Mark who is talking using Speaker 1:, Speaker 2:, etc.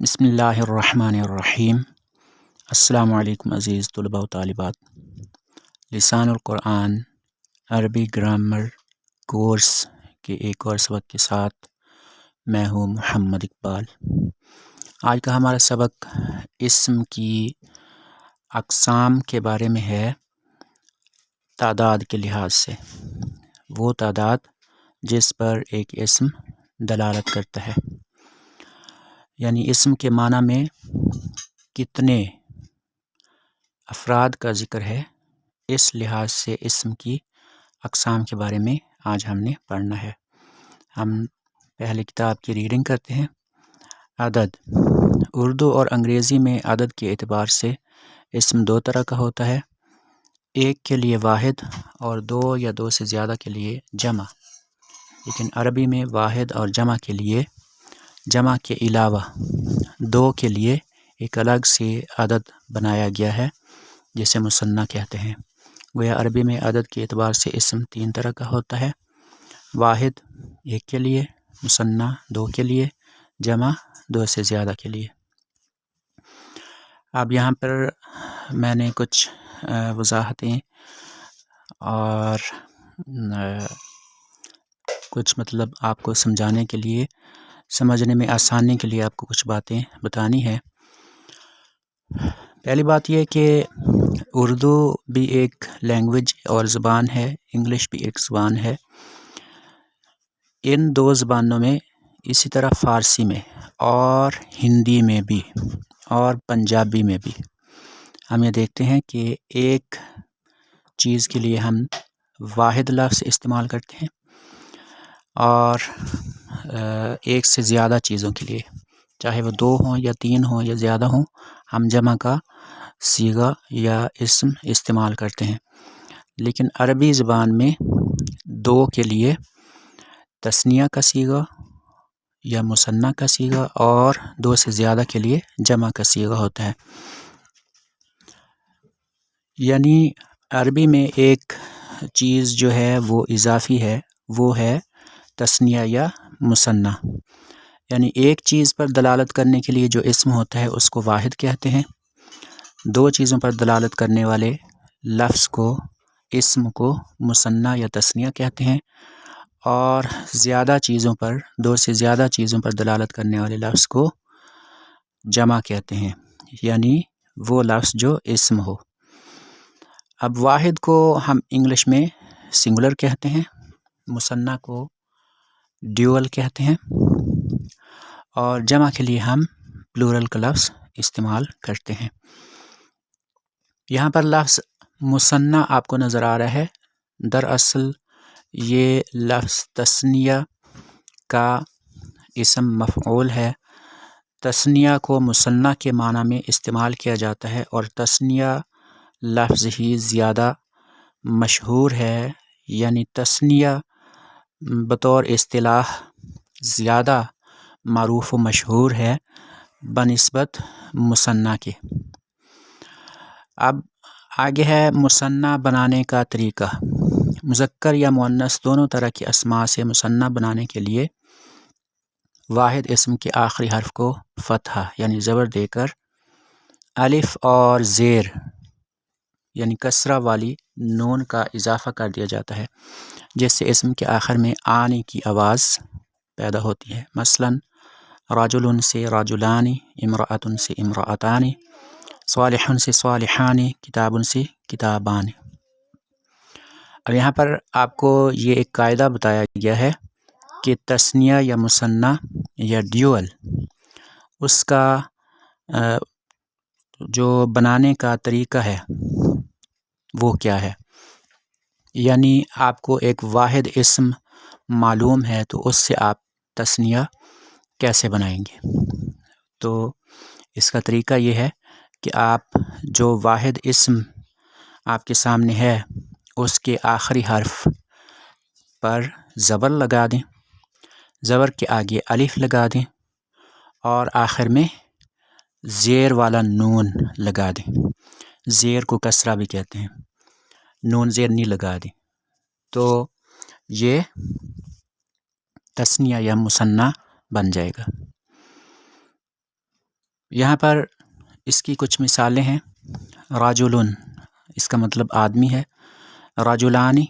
Speaker 1: बिस्मिल्लाहिर्रहमानिर्रहीम। अस्सलामु अलैकुम अज़ीज़ तलबा व तालिबात। लिसानुल कुरान अरबी ग्रामर कोर्स के एक और सबक के साथ मैं हूँ मोहम्मद इकबाल। आज का हमारा सबक इस्म की अक़साम के बारे में है, तादाद के लिहाज से। वो तादाद जिस पर एक इस्म दलालत करता है, यानी इस्म के माना में कितने अफराद का ज़िक्र है, इस लिहाज से इस्म की अक़साम के बारे में आज हमने पढ़ना है। हम पहले किताब की रीडिंग करते हैं। अदद। उर्दू और अंग्रेज़ी में अदद के एतबार से इस्म दो तरह का होता है, एक के लिए वाहिद और दो या दो से ज़्यादा के लिए जमा। लेकिन अरबी में वाहिद और जमा के लिए, जमा के अलावा दो के लिए एक अलग से अदद बनाया गया है, जिसे मुसन्ना कहते हैं। गोया अरबी में अदद के एतबार से इस्म तीन तरह का होता है, वाहिद एक के लिए, मुसन्ना दो के लिए, जमा दो से ज़्यादा के लिए। अब यहाँ पर मैंने कुछ वजाहतें और कुछ आपको समझाने के लिए, समझने में आसानी के लिए आपको कुछ बातें बतानी है। पहली बात यह कि उर्दू भी एक लैंग्वेज और ज़बान है, इंग्लिश भी एक ज़बान है। इन दो ज़बानों में, इसी तरह फ़ारसी में और हिंदी में भी और पंजाबी में भी, हम ये देखते हैं कि एक चीज़ के लिए हम वाहिद लफ्ज़ इस्तेमाल करते हैं और एक से ज़्यादा चीज़ों के लिए, चाहे वो दो हों या तीन हों या ज़्यादा हों, हम जमा का सीगा या इस्म इस्तेमाल करते हैं। लेकिन अरबी ज़बान में दो के लिए तस्निया का सीगा या मुसन्ना का सीगा और दो से ज़्यादा के लिए जमा का सीगा होता है। यानी अरबी में एक चीज़ जो है वो इजाफ़ी है, वो है तस्निया या मुसन्ना। यानी एक चीज़ पर दलालत करने के लिए जो इस्म होता है उसको वाहिद कहते हैं। दो चीज़ों पर दलालत करने वाले लफ्ज़ को, इस्म को मुसन्ना या तस्निया कहते हैं, और ज़्यादा चीज़ों पर, दो से ज़्यादा चीज़ों पर दलालत करने वाले लफ्ज़ को जमा कहते हैं, यानी वो लफ्ज़ जो इस्म हो। अब वाहिद को हम इंग्लिश में सिंगुलर कहते हैं, मुसन्ना को ड्यूअल कहते हैं, और जमा के लिए हम प्लूरल का लफ्ज़ इस्तेमाल करते हैं। यहाँ पर लफ्ज़ मुसन्ना आपको नज़र आ रहा है, दरअसल ये लफ्ज़ तस्निया का इस्म मफ़ऊल है। तस्निया को मुसन्ना के माना में इस्तेमाल किया जाता है और तस्निया लफ्ज़ ही ज़्यादा मशहूर है, यानी तस्निया बतौर इस्तिलाह ज़्यादा मारूफ़ व मशहूर है बनिस्बत मुसन्ना के। अब आगे है मुसन्ना बनाने का तरीका। मुज़क्कर या मुअन्नस दोनों तरह की अस्मा से मुसन्ना बनाने के लिए वाहिद इस्म के आखिरी हर्फ को फ़तहा यानी ज़बर देकर अलिफ और ज़ेर यानी कसरा वाली नून का इजाफ़ा कर दिया जाता है, जिससे इस्म के आखिर में आने की आवाज़ पैदा होती है। मसलन राजुलन से राजुलानी, इमराअतुन से इमराअतानी, सालिहुन से सालिहानी, किताबुन से किताबानी। अब यहाँ पर आपको ये एक कायदा बताया गया है कि तस्निया या मुसन्ना या ड्यूअल, उसका जो बनाने का तरीका है वो क्या है। यानी आपको एक वाहिद इस्म मालूम है तो उससे आप तस्निया कैसे बनाएंगे। तो इसका तरीका ये है कि आप जो वाहिद इस्म आपके सामने है उसके आखिरी हर्फ पर ज़बर लगा दें, ज़बर के आगे अलिफ लगा दें और आखिर में ज़ेर वाला नून लगा दें। ज़ेर को कसरा भी कहते हैं, नून ज़ेर नहीं लगा दें, तो ये तस्निया या मुसन्ना बन जाएगा। یہاں پر اس کی کچھ مثالیں ہیں۔ راجلن اس کا مطلب آدمی ہے، راجلانی